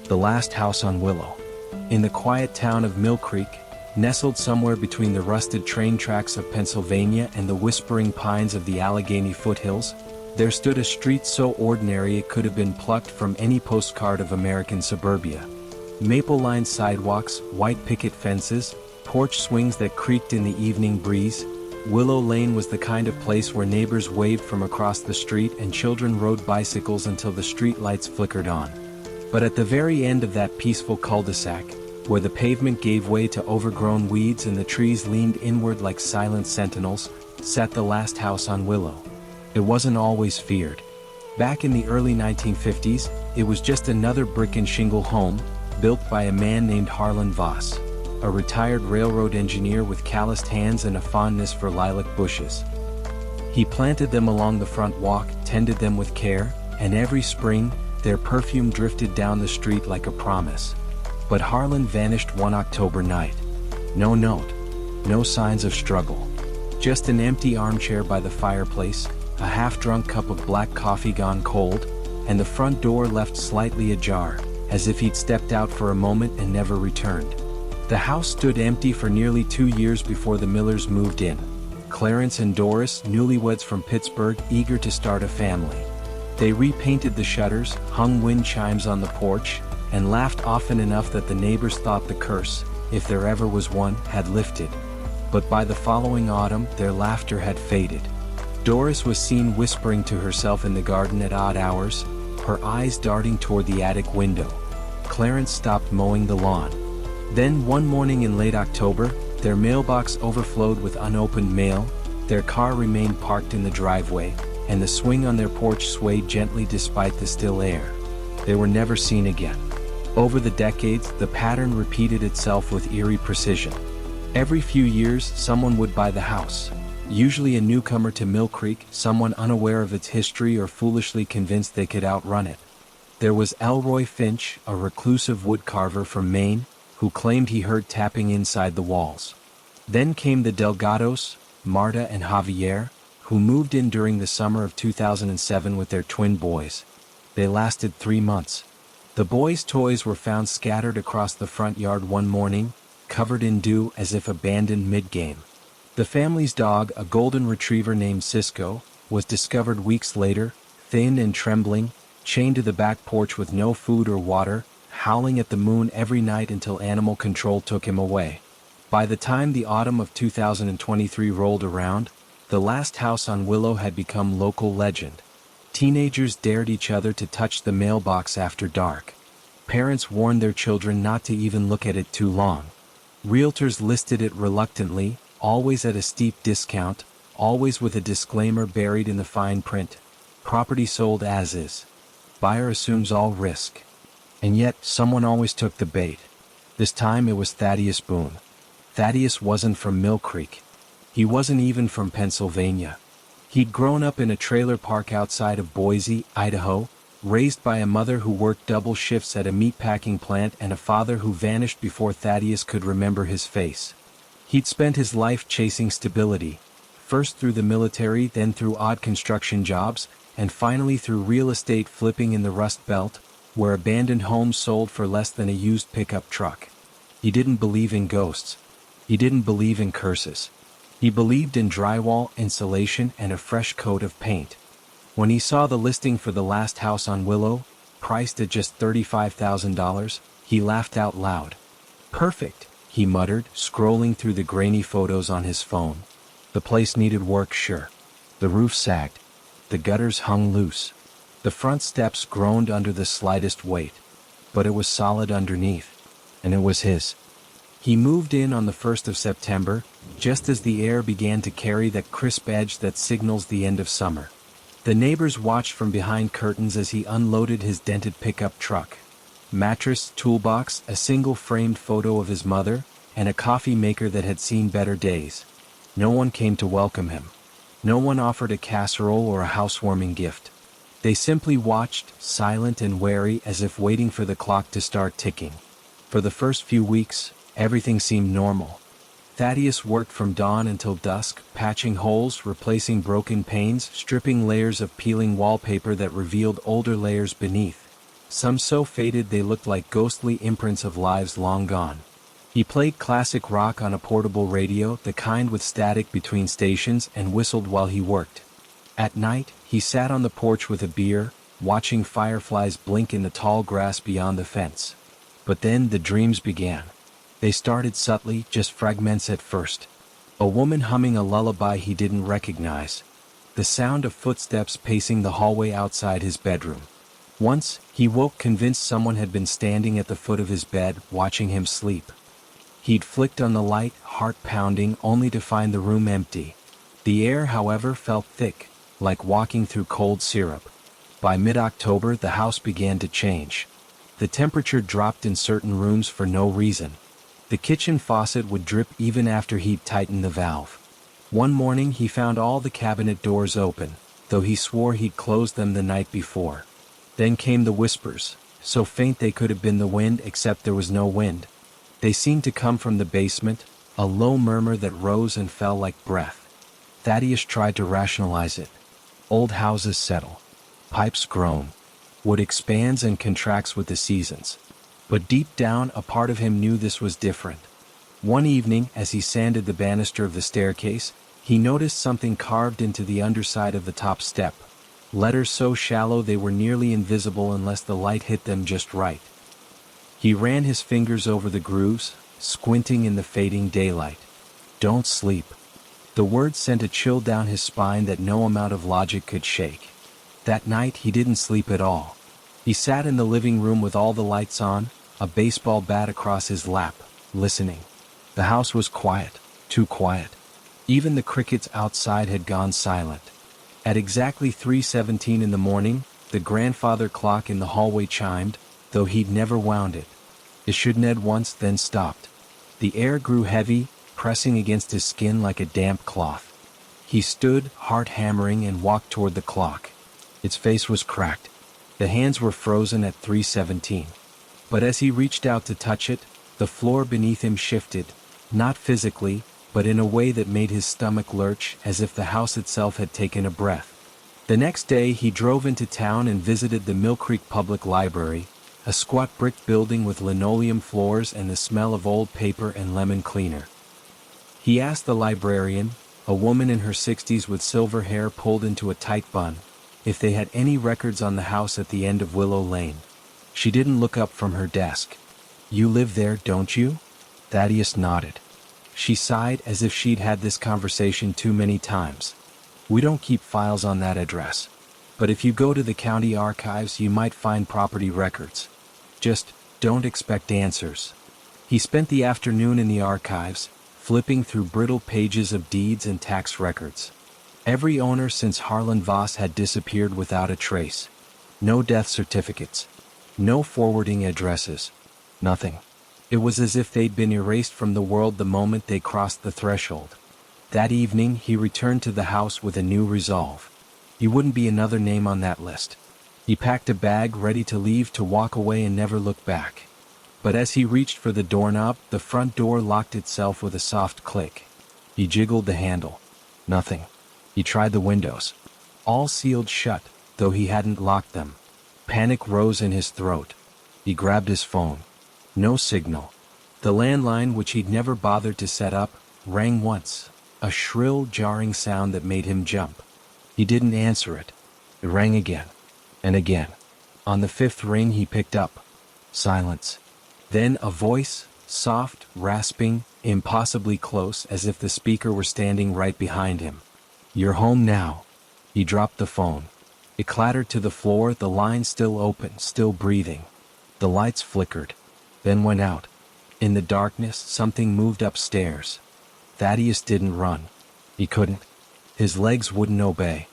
The Last House on Willow. In the quiet town of Mill Creek, nestled somewhere between the rusted train tracks of Pennsylvania and the whispering pines of the Allegheny foothills, there stood a street so ordinary it could have been plucked from any postcard of American suburbia. Maple-lined sidewalks, white picket fences, porch swings that creaked in the evening breeze. Willow Lane was the kind of place where neighbors waved from across the street and children rode bicycles until the street lights flickered on. But at the very end of that peaceful cul-de-sac, where the pavement gave way to overgrown weeds and the trees leaned inward like silent sentinels, sat the Last House on Willow. It wasn't always feared. Back in the early 1950s, it was just another brick and shingle home, built by a man named Harlan Voss, a retired railroad engineer with calloused hands and a fondness for lilac bushes. He planted them along the front walk, tended them with care, and every spring, their perfume drifted down the street like a promise. But Harlan vanished one October night. No note. No signs of struggle. Just an empty armchair by the fireplace, a half-drunk cup of black coffee gone cold, and the front door left slightly ajar, as if he'd stepped out for a moment and never returned. The house stood empty for nearly 2 years before the Millers moved in. Clarence and Doris, newlyweds from Pittsburgh, eager to start a family. They repainted the shutters, hung wind chimes on the porch, and laughed often enough that the neighbors thought the curse, if there ever was one, had lifted. But by the following autumn, their laughter had faded. Doris was seen whispering to herself in the garden at odd hours, her eyes darting toward the attic window. Clarence stopped mowing the lawn. Then one morning in late October, their mailbox overflowed with unopened mail, their car remained parked in the driveway, and the swing on their porch swayed gently despite the still air. They were never seen again. Over the decades, the pattern repeated itself with eerie precision. Every few years, someone would buy the house. Usually a newcomer to Mill Creek, someone unaware of its history or foolishly convinced they could outrun it. There was Elroy Finch, a reclusive woodcarver from Maine, who claimed he heard tapping inside the walls. Then came the Delgados, Marta and Javier, who moved in during the summer of 2007 with their twin boys. They lasted 3 months. The boys' toys were found scattered across the front yard one morning, covered in dew as if abandoned mid-game. The family's dog, a golden retriever named Cisco, was discovered weeks later, thin and trembling, chained to the back porch with no food or water, howling at the moon every night until animal control took him away. By the time the autumn of 2023 rolled around, the Last House on Willow had become local legend. Teenagers dared each other to touch the mailbox after dark. Parents warned their children not to even look at it too long. Realtors listed it reluctantly, always at a steep discount, always with a disclaimer buried in the fine print. Property sold as is. Buyer assumes all risk. And yet, someone always took the bait. This time it was Thaddeus Boone. Thaddeus wasn't from Mill Creek. He wasn't even from Pennsylvania. He'd grown up in a trailer park outside of Boise, Idaho, raised by a mother who worked double shifts at a meatpacking plant and a father who vanished before Thaddeus could remember his face. He'd spent his life chasing stability, first through the military, then through odd construction jobs, and finally through real estate flipping in the Rust Belt, where abandoned homes sold for less than a used pickup truck. He didn't believe in ghosts. He didn't believe in curses. He believed in drywall, insulation, and a fresh coat of paint. When he saw the listing for the Last House on Willow, priced at just $35,000, he laughed out loud. "Perfect," he muttered, scrolling through the grainy photos on his phone. The place needed work, sure. The roof sagged. The gutters hung loose. The front steps groaned under the slightest weight. But it was solid underneath. And it was his. He moved in on the 1st of September, just as the air began to carry that crisp edge that signals the end of summer. The neighbors watched from behind curtains as he unloaded his dented pickup truck. Mattress, toolbox, a single framed photo of his mother, and a coffee maker that had seen better days. No one came to welcome him. No one offered a casserole or a housewarming gift. They simply watched, silent and wary, as if waiting for the clock to start ticking. For the first few weeks, everything seemed normal. Thaddeus worked from dawn until dusk, patching holes, replacing broken panes, stripping layers of peeling wallpaper that revealed older layers beneath. some so faded they looked like ghostly imprints of lives long gone. He played classic rock on a portable radio, the kind with static between stations, and whistled while he worked. At night, he sat on the porch with a beer, watching fireflies blink in the tall grass beyond the fence. But then the dreams began. They started subtly, just fragments at first. A woman humming a lullaby he didn't recognize. The sound of footsteps pacing the hallway outside his bedroom. Once, he woke convinced someone had been standing at the foot of his bed, watching him sleep. He'd flicked on the light, heart pounding, only to find the room empty. The air, however, felt thick, like walking through cold syrup. By mid-October, the house began to change. The temperature dropped in certain rooms for no reason. The kitchen faucet would drip even after he'd tightened the valve. One morning he found all the cabinet doors open, though he swore he'd closed them the night before. Then came the whispers, so faint they could have been the wind, except there was no wind. They seemed to come from the basement, a low murmur that rose and fell like breath. Thaddeus tried to rationalize it. Old houses settle. Pipes groan. Wood expands and contracts with the seasons. But deep down, a part of him knew this was different. One evening, as he sanded the banister of the staircase, he noticed something carved into the underside of the top step. Letters so shallow they were nearly invisible unless the light hit them just right. He ran his fingers over the grooves, squinting in the fading daylight. "Don't sleep." The words sent a chill down his spine that no amount of logic could shake. That night he didn't sleep at all. He sat in the living room with all the lights on, a baseball bat across his lap, listening. The house was quiet, too quiet. Even the crickets outside had gone silent. At exactly 3:17 in the morning, the grandfather clock in the hallway chimed, though he'd never wound it. It shouldn't once, then stopped. The air grew heavy, pressing against his skin like a damp cloth. He stood, heart hammering, and walked toward the clock. Its face was cracked. The hands were frozen at 3:17. But as he reached out to touch it, the floor beneath him shifted, not physically, but in a way that made his stomach lurch, as if the house itself had taken a breath. The next day he drove into town and visited the Mill Creek Public Library, a squat brick building with linoleum floors and the smell of old paper and lemon cleaner. He asked the librarian, a woman in her 60s with silver hair pulled into a tight bun, if they had any records on the house at the end of Willow Lane. She didn't look up from her desk. "You live there, don't you?" Thaddeus nodded. She sighed as if she'd had this conversation too many times. "We don't keep files on that address. But if you go to the county archives you might find property records. Just don't expect answers." He spent the afternoon in the archives, flipping through brittle pages of deeds and tax records. Every owner since Harlan Voss had disappeared without a trace. No death certificates. No forwarding addresses. Nothing. It was as if they'd been erased from the world the moment they crossed the threshold. That evening he returned to the house with a new resolve. He wouldn't be another name on that list. He packed a bag ready to leave, to walk away and never look back. But as he reached for the doorknob, the front door locked itself with a soft click. He jiggled the handle. Nothing. He tried the windows. All sealed shut, though he hadn't locked them. Panic rose in his throat. He grabbed his phone. No signal. The landline, which he'd never bothered to set up, rang once, a shrill, jarring sound that made him jump. He didn't answer it. It rang again, and again. On the fifth ring he picked up. Silence. Then a voice, soft, rasping, impossibly close, as if the speaker were standing right behind him. "You're home now." He dropped the phone. It clattered to the floor, the line still open, still breathing. The lights flickered, then went out. In the darkness, something moved upstairs. Thaddeus didn't run. He couldn't. His legs wouldn't obey.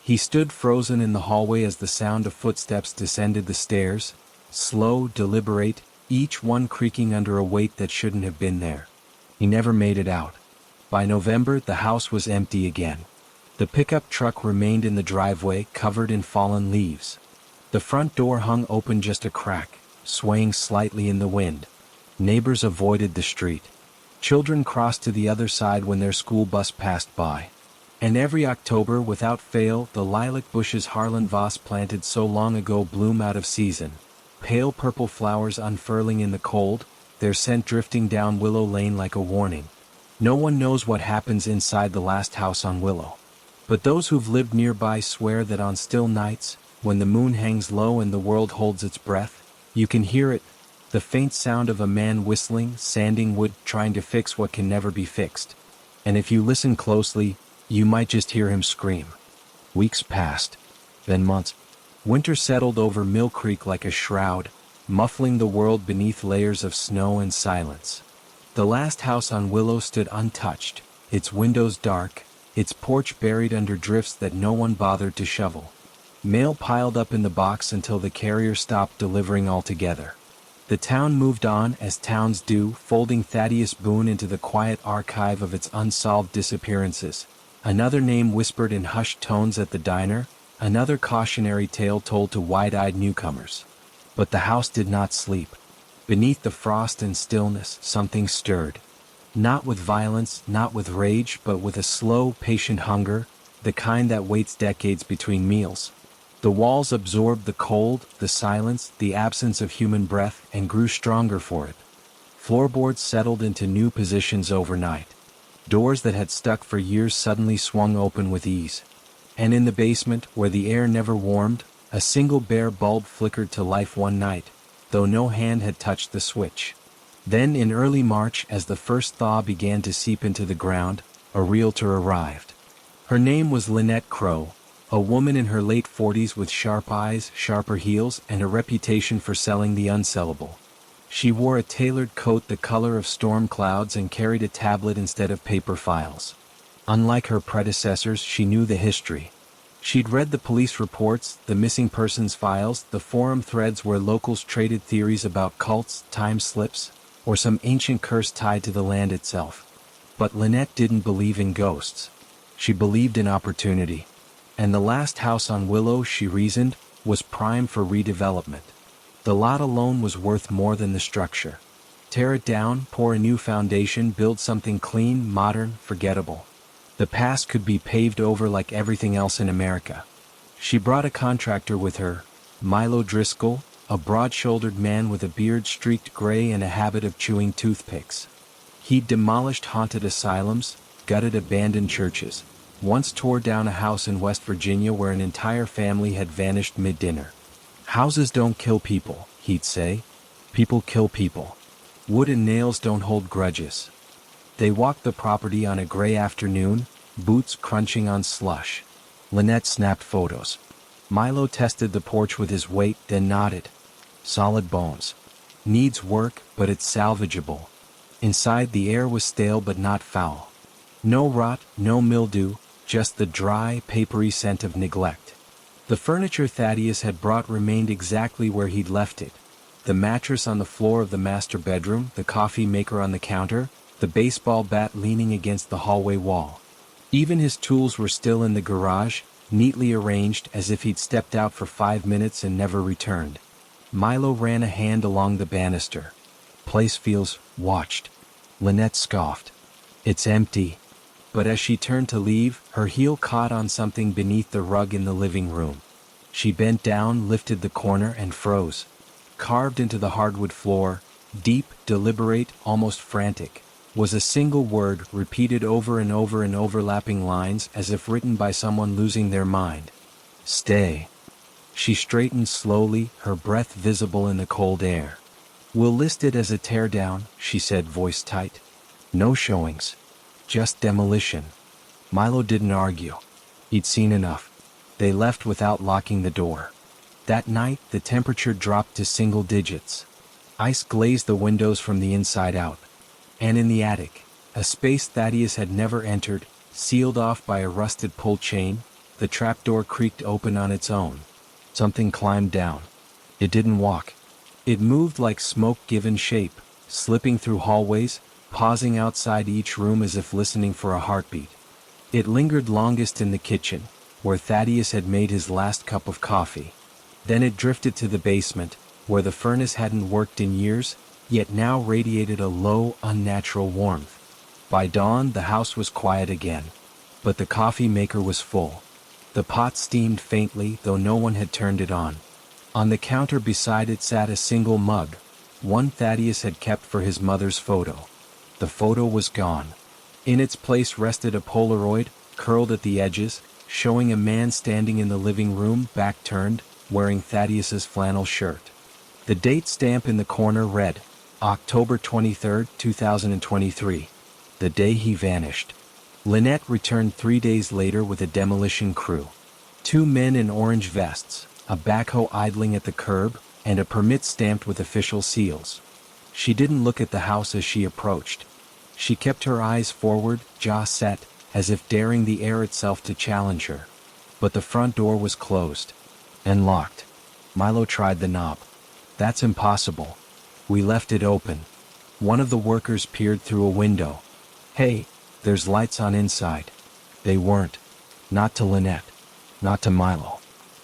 He stood frozen in the hallway as the sound of footsteps descended the stairs, slow, deliberate, each one creaking under a weight that shouldn't have been there. He never made it out. By November, the house was empty again. The pickup truck remained in the driveway, covered in fallen leaves. The front door hung open just a crack, swaying slightly in the wind. Neighbors avoided the street. Children crossed to the other side when their school bus passed by. And every October, without fail, the lilac bushes Harlan Voss planted so long ago bloom out of season. Pale purple flowers unfurling in the cold, their scent drifting down Willow Lane like a warning. No one knows what happens inside the last house on Willow. But those who've lived nearby swear that on still nights, when the moon hangs low and the world holds its breath, you can hear it, the faint sound of a man whistling, sanding wood, trying to fix what can never be fixed. And if you listen closely, you might just hear him scream. Weeks passed, then months. Winter settled over Mill Creek like a shroud, muffling the world beneath layers of snow and silence. The last house on Willow stood untouched, its windows dark, its porch buried under drifts that no one bothered to shovel. Mail piled up in the box until the carrier stopped delivering altogether. The town moved on, as towns do, folding Thaddeus Boone into the quiet archive of its unsolved disappearances. Another name whispered in hushed tones at the diner, another cautionary tale told to wide-eyed newcomers. But the house did not sleep. Beneath the frost and stillness, something stirred. Not with violence, not with rage, but with a slow, patient hunger, the kind that waits decades between meals. The walls absorbed the cold, the silence, the absence of human breath, and grew stronger for it. Floorboards settled into new positions overnight. Doors that had stuck for years suddenly swung open with ease. And in the basement, where the air never warmed, a single bare bulb flickered to life one night, though no hand had touched the switch. Then in early March, as the first thaw began to seep into the ground, a realtor arrived. Her name was Lynette Crow, a woman in her late 40s with sharp eyes, sharper heels, and a reputation for selling the unsellable. She wore a tailored coat the color of storm clouds and carried a tablet instead of paper files. Unlike her predecessors, she knew the history. She'd read the police reports, the missing persons files, the forum threads where locals traded theories about cults, time slips, or some ancient curse tied to the land itself. But Lynette didn't believe in ghosts. She believed in opportunity. And the last house on Willow, she reasoned, was prime for redevelopment. The lot alone was worth more than the structure. Tear it down, pour a new foundation, build something clean, modern, forgettable. The past could be paved over like everything else in America. She brought a contractor with her, Milo Driscoll, a broad-shouldered man with a beard streaked gray and a habit of chewing toothpicks. He'd demolished haunted asylums, gutted abandoned churches, once tore down a house in West Virginia where an entire family had vanished mid-dinner. Houses don't kill people, he'd say. People kill people. Wood and nails don't hold grudges. They walked the property on a gray afternoon, boots crunching on slush. Lynette snapped photos. Milo tested the porch with his weight, then nodded. Solid bones. Needs work, but it's salvageable. Inside, the air was stale but not foul. No rot, no mildew, just the dry, papery scent of neglect. The furniture Thaddeus had brought remained exactly where he'd left it. The mattress on the floor of the master bedroom, the coffee maker on the counter, the baseball bat leaning against the hallway wall. Even his tools were still in the garage, neatly arranged as if he'd stepped out for 5 minutes and never returned. Milo ran a hand along the banister. Place feels watched. Lynette scoffed. It's empty. But as she turned to leave, her heel caught on something beneath the rug in the living room. She bent down, lifted the corner, and froze. Carved into the hardwood floor, deep, deliberate, almost frantic, was a single word repeated over and over in overlapping lines as if written by someone losing their mind. Stay. She straightened slowly, her breath visible in the cold air. We'll list it as a teardown, she said, voice tight. No showings. Just demolition. Milo didn't argue. He'd seen enough. They left without locking the door. That night, the temperature dropped to single digits. Ice glazed the windows from the inside out. And in the attic, a space Thaddeus had never entered, sealed off by a rusted pull chain, the trapdoor creaked open on its own. Something climbed down. It didn't walk. It moved like smoke given shape, slipping through hallways, pausing outside each room as if listening for a heartbeat. It lingered longest in the kitchen, where Thaddeus had made his last cup of coffee. Then it drifted to the basement, where the furnace hadn't worked in years, yet now radiated a low, unnatural warmth. By dawn, the house was quiet again. but the coffee maker was full. The pot steamed faintly, though no one had turned it on. On the counter beside it sat a single mug, one Thaddeus had kept for his mother's photo. The photo was gone. In its place rested a Polaroid, curled at the edges, showing a man standing in the living room, back turned, wearing Thaddeus's flannel shirt. The date stamp in the corner read, October 23, 2023, the day he vanished. Lynette returned 3 days later with a demolition crew. 2 men in orange vests, a backhoe idling at the curb, and a permit stamped with official seals. She didn't look at the house as she approached. She kept her eyes forward, jaw set, as if daring the air itself to challenge her. But the front door was closed. And locked. Milo tried the knob. That's impossible. We left it open. One of the workers peered through a window. Hey, there's lights on inside. They weren't. Not to Lynette. Not to Milo.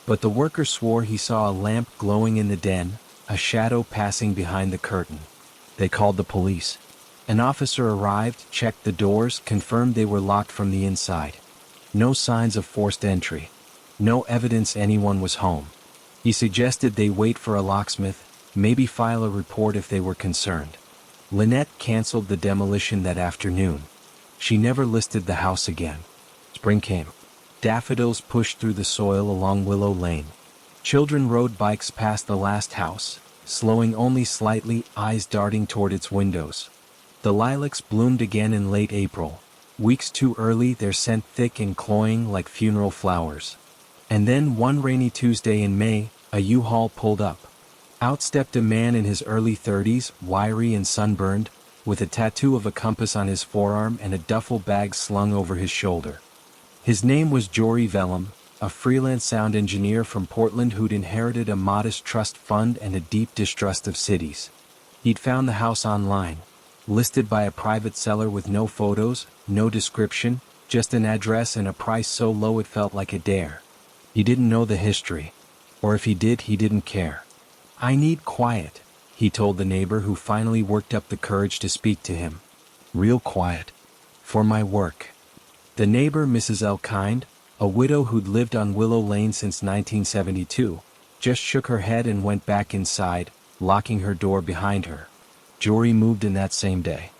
But the worker swore he saw a lamp glowing in the den, a shadow passing behind the curtain. They called the police. An officer arrived, checked the doors, confirmed they were locked from the inside. No signs of forced entry. No evidence anyone was home. He suggested they wait for a locksmith, maybe file a report if they were concerned. Lynette canceled the demolition that afternoon. She never listed the house again. Spring came. Daffodils pushed through the soil along Willow Lane. Children rode bikes past the last house, slowing only slightly, eyes darting toward its windows. The lilacs bloomed again in late April. Weeks too early, their scent thick and cloying like funeral flowers. And then one rainy Tuesday in May, a U-Haul pulled up. Out stepped a man in his early 30s, wiry and sunburned, with a tattoo of a compass on his forearm and a duffel bag slung over his shoulder. His name was Jory Vellum, a freelance sound engineer from Portland who'd inherited a modest trust fund and a deep distrust of cities. He'd found the house online, listed by a private seller with no photos, no description, just an address and a price so low it felt like a dare. He didn't know the history. Or if he did, he didn't care. I need quiet, he told the neighbor who finally worked up the courage to speak to him. Real quiet. For my work. The neighbor, Mrs. Elkind, a widow who'd lived on Willow Lane since 1972, just shook her head and went back inside, locking her door behind her. Jory moved in that same day.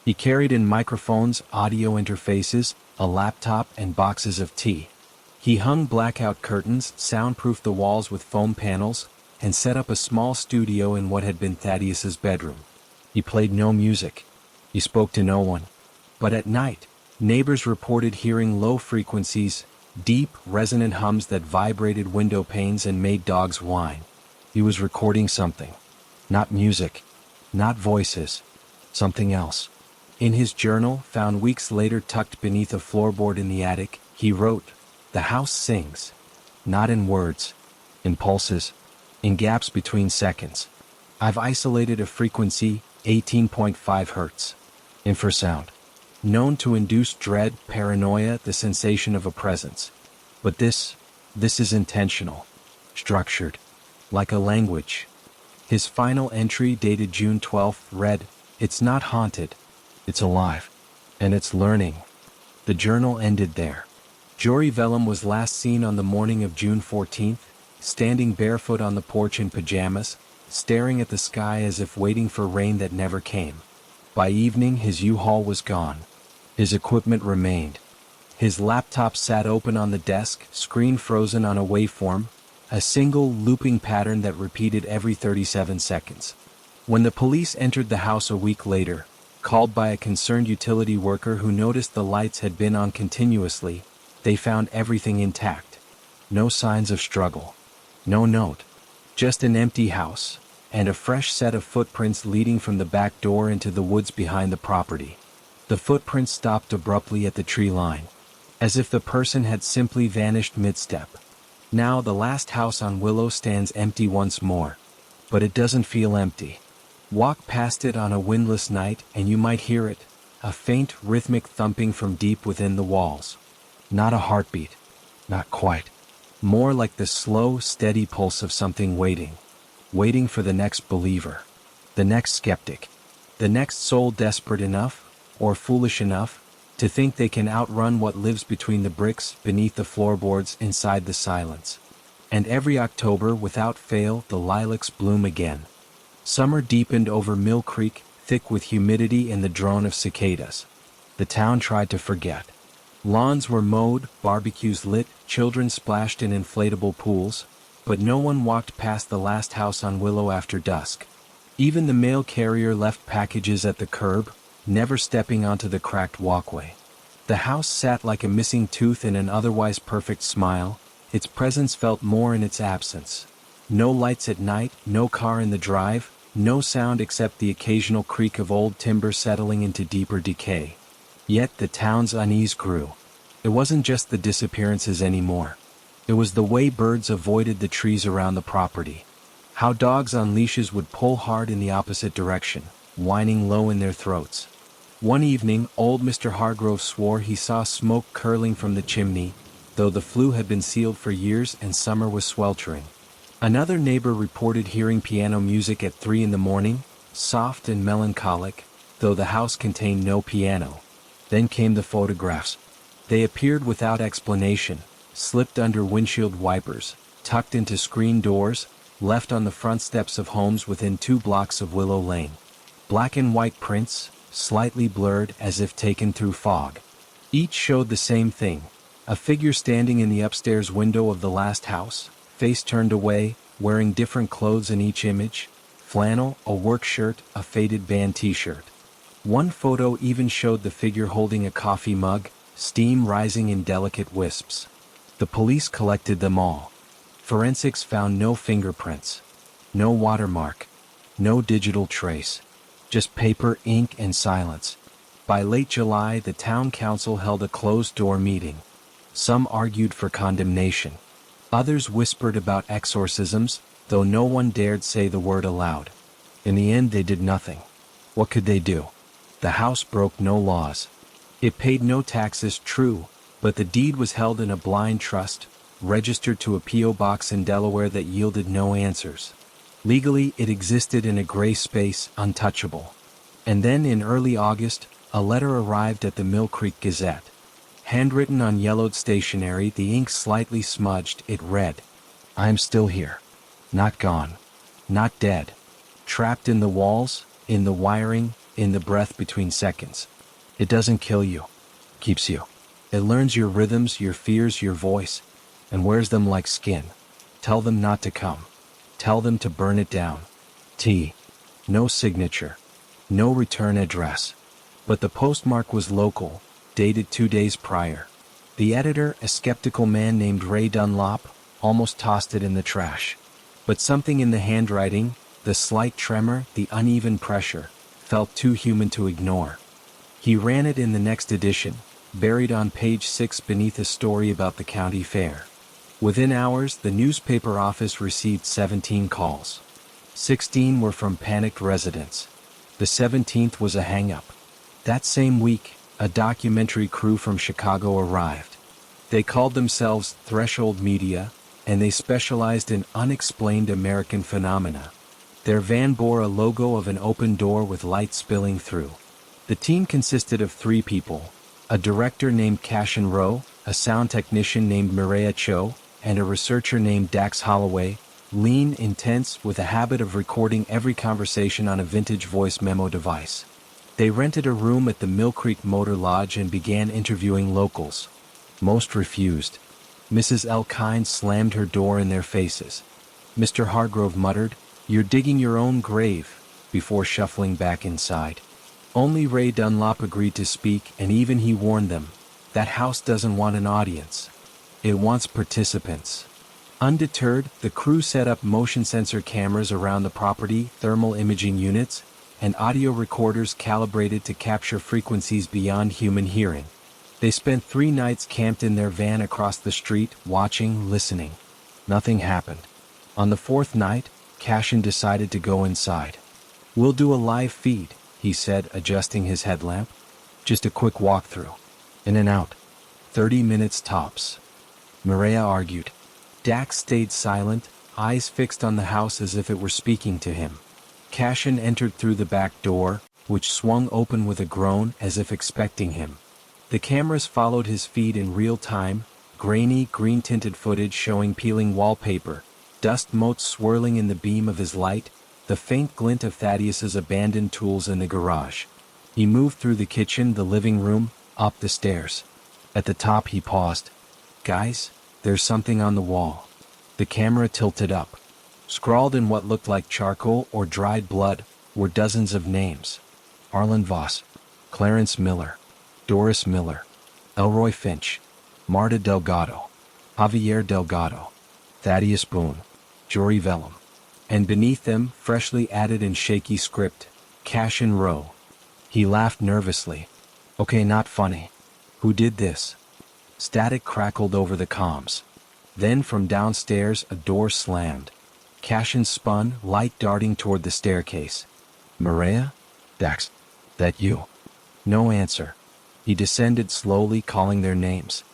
He carried in microphones, audio interfaces, a laptop, and boxes of tea. He hung blackout curtains, soundproofed the walls with foam panels, and set up a small studio in what had been Thaddeus's bedroom. He played no music. He spoke to no one. But at night, neighbors reported hearing low frequencies, deep, resonant hums that vibrated window panes and made dogs whine. He was recording something. Not music. Not voices. Something else. In his journal, found weeks later tucked beneath a floorboard in the attic, he wrote, "The house sings. Not in words. In pulses. In gaps between seconds. I've isolated a frequency, 18.5 Hz. Infrasound. Known to induce dread, paranoia, the sensation of a presence. But this is intentional. Structured. Like a language." His final entry, dated June 12th, read, "It's not haunted. It's alive. And it's learning." The journal ended there. Jory Vellum was last seen on the morning of June 14th, standing barefoot on the porch in pajamas, staring at the sky as if waiting for rain that never came. By evening, his U-Haul was gone. His equipment remained. His laptop sat open on the desk, screen frozen on a waveform, a single looping pattern that repeated every 37 seconds. When the police entered the house a week later, called by a concerned utility worker who noticed the lights had been on continuously, they found everything intact. No signs of struggle. No note. Just an empty house, and a fresh set of footprints leading from the back door into the woods behind the property. The footprints stopped abruptly at the tree line, as if the person had simply vanished mid-step. Now the last house on Willow stands empty once more. But it doesn't feel empty. Walk past it on a windless night and you might hear it, a faint rhythmic thumping from deep within the walls. Not a heartbeat. Not quite. More like the slow, steady pulse of something waiting. Waiting for the next believer. The next skeptic. The next soul desperate enough, or foolish enough, To think they can outrun what lives between the bricks, beneath the floorboards, inside the silence. And every October, without fail, the lilacs bloom again. Summer deepened over Mill Creek, thick with humidity and the drone of cicadas. The town tried to forget. Lawns were mowed, barbecues lit, children splashed in inflatable pools, but no one walked past the last house on Willow after dusk. Even the mail carrier left packages at the curb, never stepping onto the cracked walkway. The house sat like a missing tooth in an otherwise perfect smile. Its presence felt more in its absence. No lights at night, no car in the drive, no sound except the occasional creak of old timber settling into deeper decay. Yet the town's unease grew. It wasn't just the disappearances anymore. It was the way birds avoided the trees around the property. How dogs on leashes would pull hard in the opposite direction, whining low in their throats. One evening, old Mr. Hargrove swore he saw smoke curling from the chimney, though the flue had been sealed for years and summer was sweltering. Another neighbor reported hearing piano music at 3 in the morning, soft and melancholic, though the house contained no piano. Then came the photographs. They appeared without explanation, slipped under windshield wipers, tucked into screen doors, left on the front steps of homes within 2 blocks of Willow Lane. Black and white prints, slightly blurred as if taken through fog. Each showed the same thing. A figure standing in the upstairs window of the last house, face turned away, wearing different clothes in each image: flannel, a work shirt, a faded band t-shirt. One photo even showed the figure holding a coffee mug, steam rising in delicate wisps. The police collected them all. Forensics found no fingerprints, no watermark, no digital trace. Just paper, ink, and silence. By late July, the town council held a closed-door meeting. Some argued for condemnation. Others whispered about exorcisms, though no one dared say the word aloud. In the end, they did nothing. What could they do? The house broke no laws. It paid no taxes, true, but the deed was held in a blind trust, registered to a P.O. box in Delaware that yielded no answers. Legally, it existed in a gray space, untouchable. And then in early August, a letter arrived at the Mill Creek Gazette. Handwritten on yellowed stationery, the ink slightly smudged, it read, "I am still here. Not gone. Not dead. Trapped in the walls, in the wiring, in the breath between seconds. It doesn't kill you. Keeps you. It learns your rhythms, your fears, your voice, and wears them like skin. Tell them not to come. Tell them to burn it down. T. No signature. No return address. But the postmark was local, dated 2 days prior. The editor, a skeptical man named Ray Dunlop, almost tossed it in the trash. But something in the handwriting, the slight tremor, the uneven pressure, felt too human to ignore. He ran it in the next edition, buried on page 6 beneath a story about the county fair. Within hours, the newspaper office received 17 calls. 16 were from panicked residents. The 17th was a hang-up. That same week, a documentary crew from Chicago arrived. They called themselves Threshold Media, and they specialized in unexplained American phenomena. Their van bore a logo of an open door with light spilling through. The team consisted of 3 people: a director named Cashin Rowe, a sound technician named Mireya Cho, and a researcher named Dax Holloway, lean, intense, with a habit of recording every conversation on a vintage voice memo device. They rented a room at the Mill Creek Motor Lodge and began interviewing locals. Most refused. Mrs. Elkine slammed her door in their faces. Mr. Hargrove muttered, "You're digging your own grave," before shuffling back inside. Only Ray Dunlop agreed to speak, and even he warned them, that house doesn't want an audience. It wants participants. Undeterred, the crew set up motion sensor cameras around the property, thermal imaging units, and audio recorders calibrated to capture frequencies beyond human hearing. They spent 3 nights camped in their van across the street, watching, listening. Nothing happened. On the 4th night, Cashin decided to go inside. "We'll do a live feed," he said, adjusting his headlamp. "Just a quick walkthrough. In and out. 30 minutes tops." Mireya argued. Dax stayed silent, eyes fixed on the house as if it were speaking to him. Cashin entered through the back door, which swung open with a groan as if expecting him. The cameras followed his feed in real time, grainy, green-tinted footage showing peeling wallpaper, dust motes swirling in the beam of his light, the faint glint of Thaddeus's abandoned tools in the garage. He moved through the kitchen, the living room, up the stairs. At the top he paused. "Guys, there's something on the wall." The camera tilted up. Scrawled in what looked like charcoal or dried blood were dozens of names. Harlan Voss, Clarence Miller, Doris Miller, Elroy Finch, Marta Delgado, Javier Delgado, Thaddeus Boone, Jory Vellum. And beneath them, freshly added in shaky script, Cashin Rowe. He laughed nervously. "Okay, not funny. Who did this?" Static crackled over the comms. Then from downstairs a door slammed. Cashin spun, light darting toward the staircase. "Maria? Dax? That you?" No answer. He descended slowly, calling their names.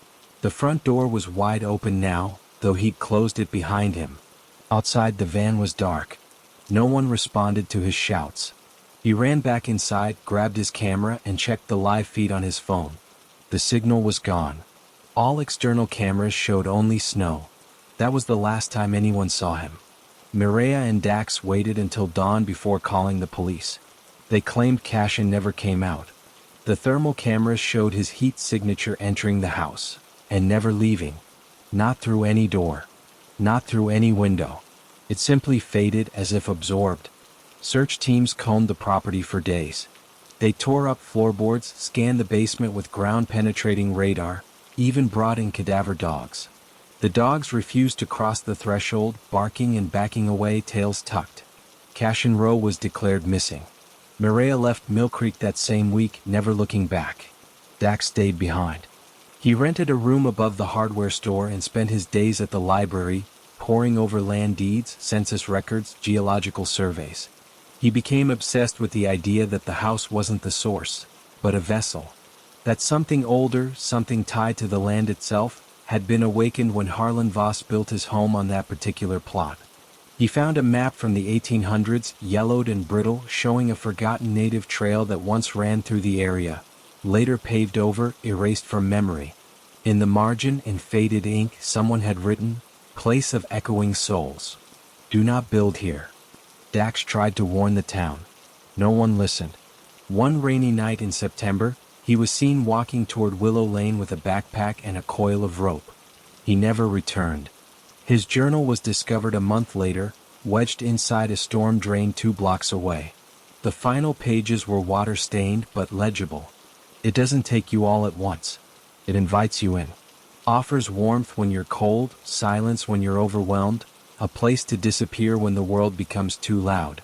The front door was wide open now, though he'd closed it behind him. Outside the van was dark. No one responded to his shouts. He ran back inside, grabbed his camera, and checked the live feed on his phone. The signal was gone. All external cameras showed only snow. That was the last time anyone saw him. Mireya and Dax waited until dawn before calling the police. They claimed Cashin never came out. The thermal cameras showed his heat signature entering the house, and never leaving. Not through any door. Not through any window. It simply faded as if absorbed. Search teams combed the property for days. They tore up floorboards, scanned the basement with ground-penetrating radar, even brought in cadaver dogs. The dogs refused to cross the threshold, barking and backing away, tails tucked. Cashin Rowe was declared missing. Mireya left Mill Creek that same week, never looking back. Dax stayed behind. He rented a room above the hardware store and spent his days at the library, poring over land deeds, census records, geological surveys. He became obsessed with the idea that the house wasn't the source, but a vessel. That something older, something tied to the land itself, had been awakened when Harlan Voss built his home on that particular plot. He found a map from the 1800s, yellowed and brittle, showing a forgotten native trail that once ran through the area, later paved over, erased from memory. In the margin, in faded ink, someone had written, "Place of Echoing Souls. Do not build here." Dax tried to warn the town. No one listened. One rainy night in September, he was seen walking toward Willow Lane with a backpack and a coil of rope. He never returned. His journal was discovered a month later, wedged inside a storm drain 2 blocks away. The final pages were water-stained but legible. It doesn't take you all at once. It invites you in. Offers warmth when you're cold, silence when you're overwhelmed, a place to disappear when the world becomes too loud.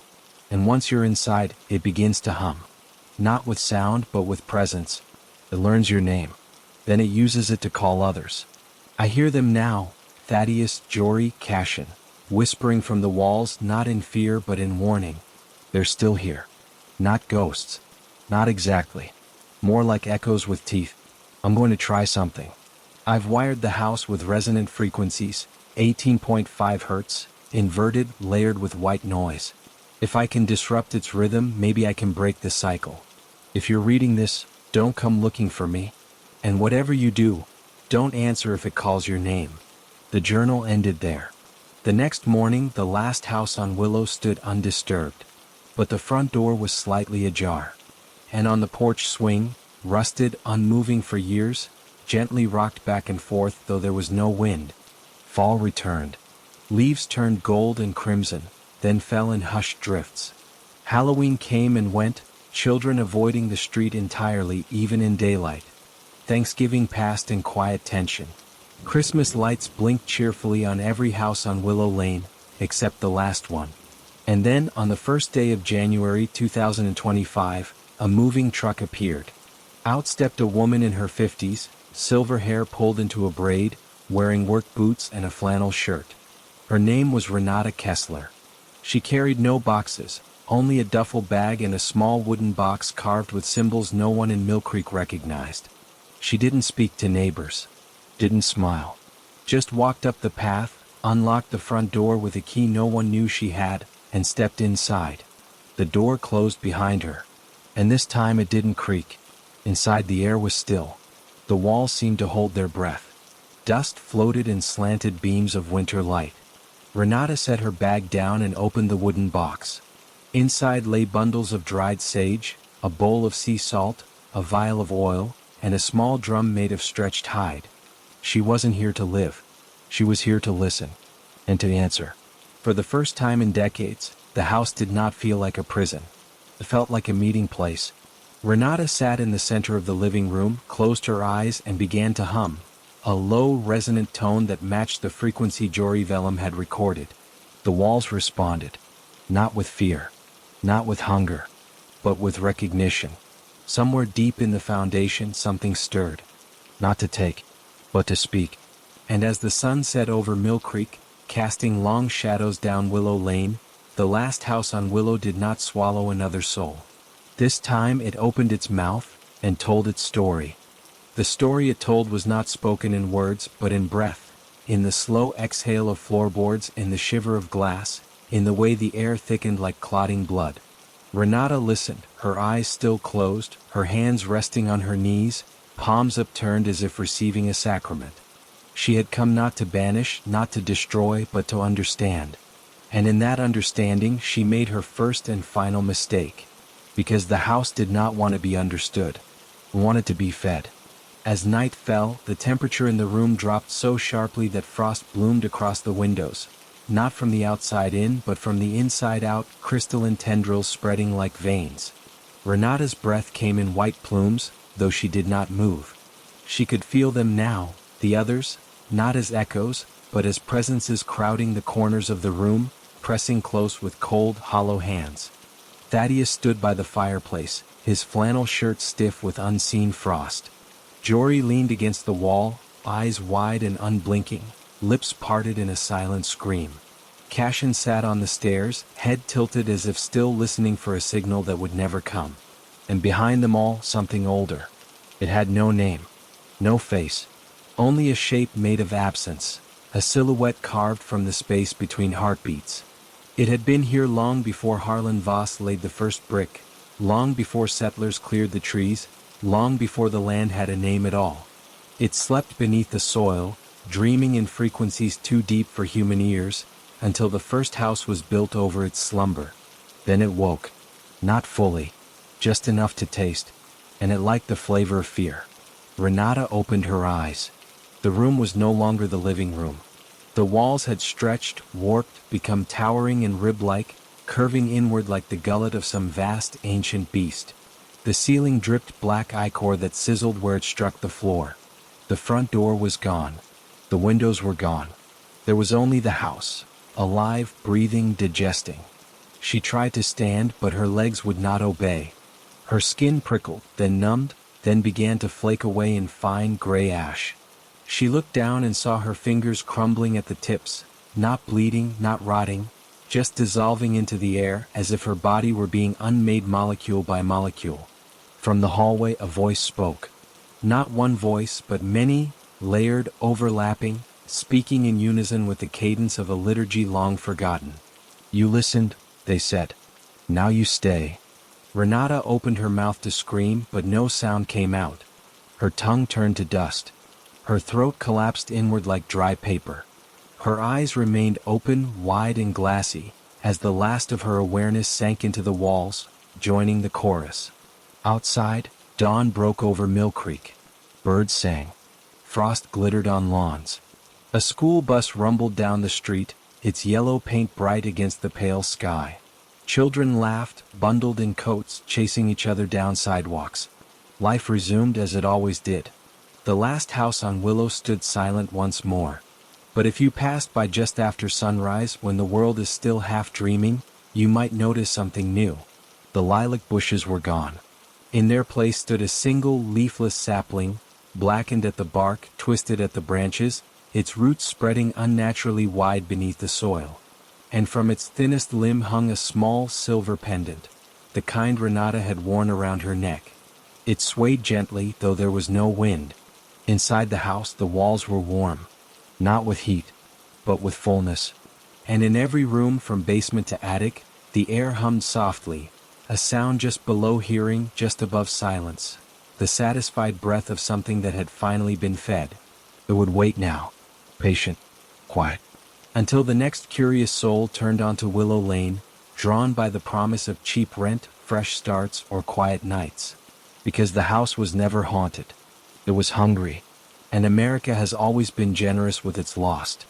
And once you're inside, it begins to hum. Not with sound, but with presence. It learns your name. Then it uses it to call others. I hear them now, Thaddeus, Jory, Cashin, whispering from the walls, not in fear but in warning. They're still here. Not ghosts. Not exactly. More like echoes with teeth. I'm going to try something. I've wired the house with resonant frequencies, 18.5 Hz, inverted, layered with white noise. If I can disrupt its rhythm, maybe I can break the cycle. If you're reading this, don't come looking for me. And whatever you do, don't answer if it calls your name. The journal ended there. The next morning, the last house on Willow stood undisturbed. But the front door was slightly ajar. And on the porch swing, rusted, unmoving for years, gently rocked back and forth though there was no wind. Fall returned. Leaves turned gold and crimson, then fell in hushed drifts. Halloween came and went, children avoiding the street entirely even in daylight. Thanksgiving passed in quiet tension. Christmas lights blinked cheerfully on every house on Willow Lane, except the last one. And then, on the first day of January 2025, a moving truck appeared. Out stepped a woman in her 50s, silver hair pulled into a braid, wearing work boots and a flannel shirt. Her name was Renata Kessler. She carried no boxes, only a duffel bag and a small wooden box carved with symbols no one in Mill Creek recognized. She didn't speak to neighbors. Didn't smile. Just walked up the path, unlocked the front door with a key no one knew she had, and stepped inside. The door closed behind her. And this time it didn't creak. Inside the air was still. The walls seemed to hold their breath. Dust floated in slanted beams of winter light. Renata set her bag down and opened the wooden box. Inside lay bundles of dried sage, a bowl of sea salt, a vial of oil, and a small drum made of stretched hide. She wasn't here to live. She was here to listen. And to answer. For the first time in decades, the house did not feel like a prison. It felt like a meeting place. Renata sat in the center of the living room, closed her eyes, and began to hum, a low, resonant tone that matched the frequency Jory Vellum had recorded. The walls responded. Not with fear. Not with hunger. But with recognition. Somewhere deep in the foundation, something stirred. Not to take, but to speak. And as the sun set over Mill Creek, casting long shadows down Willow Lane, the last house on Willow did not swallow another soul. This time it opened its mouth and told its story. The story it told was not spoken in words but in breath, in the slow exhale of floorboards, in the shiver of glass, in the way the air thickened like clotting blood. Renata listened, her eyes still closed, her hands resting on her knees, palms upturned as if receiving a sacrament. She had come not to banish, not to destroy, but to understand. And in that understanding she made her first and final mistake. Because the house did not want to be understood. It wanted to be fed. As night fell, the temperature in the room dropped so sharply that frost bloomed across the windows. Not from the outside in, but from the inside out, crystalline tendrils spreading like veins. Renata's breath came in white plumes, though she did not move. She could feel them now, the others, not as echoes, but as presences crowding the corners of the room, pressing close with cold, hollow hands. Thaddeus stood by the fireplace, his flannel shirt stiff with unseen frost. Jory leaned against the wall, eyes wide and unblinking, lips parted in a silent scream. Cashin sat on the stairs, head tilted as if still listening for a signal that would never come. And behind them all, something older. It had no name, no face, only a shape made of absence, a silhouette carved from the space between heartbeats. It had been here long before Harlan Voss laid the first brick, long before settlers cleared the trees, long before the land had a name at all. It slept beneath the soil, dreaming in frequencies too deep for human ears, until the first house was built over its slumber. Then it woke. Not fully, just enough to taste, and it liked the flavor of fear. Renata opened her eyes. The room was no longer the living room. The walls had stretched, warped, become towering and rib-like, curving inward like the gullet of some vast, ancient beast. The ceiling dripped black ichor that sizzled where it struck the floor. The front door was gone. The windows were gone. There was only the house, alive, breathing, digesting. She tried to stand, but her legs would not obey. Her skin prickled, then numbed, then began to flake away in fine gray ash. She looked down and saw her fingers crumbling at the tips, not bleeding, not rotting, just dissolving into the air as if her body were being unmade molecule by molecule. From the hallway a voice spoke. Not one voice, but many, layered, overlapping, speaking in unison with the cadence of a liturgy long forgotten. "You listened," they said. "Now you stay." Renata opened her mouth to scream, but no sound came out. Her tongue turned to dust. Her throat collapsed inward like dry paper. Her eyes remained open, wide and glassy, as the last of her awareness sank into the walls, joining the chorus. Outside, dawn broke over Mill Creek. Birds sang. Frost glittered on lawns. A school bus rumbled down the street, its yellow paint bright against the pale sky. Children laughed, bundled in coats, chasing each other down sidewalks. Life resumed as it always did. The last house on Willow stood silent once more. But if you passed by just after sunrise, when the world is still half dreaming, you might notice something new. The lilac bushes were gone. In their place stood a single leafless sapling, blackened at the bark, twisted at the branches, its roots spreading unnaturally wide beneath the soil. And from its thinnest limb hung a small silver pendant, the kind Renata had worn around her neck. It swayed gently, though there was no wind. Inside the house the walls were warm, not with heat, but with fullness. And in every room from basement to attic, the air hummed softly, a sound just below hearing, just above silence. the satisfied breath of something that had finally been fed. It would wait now, patient, quiet, until the next curious soul turned onto Willow Lane, drawn by the promise of cheap rent, fresh starts, or quiet nights. Because the house was never haunted. It was hungry. And America has always been generous with its lost.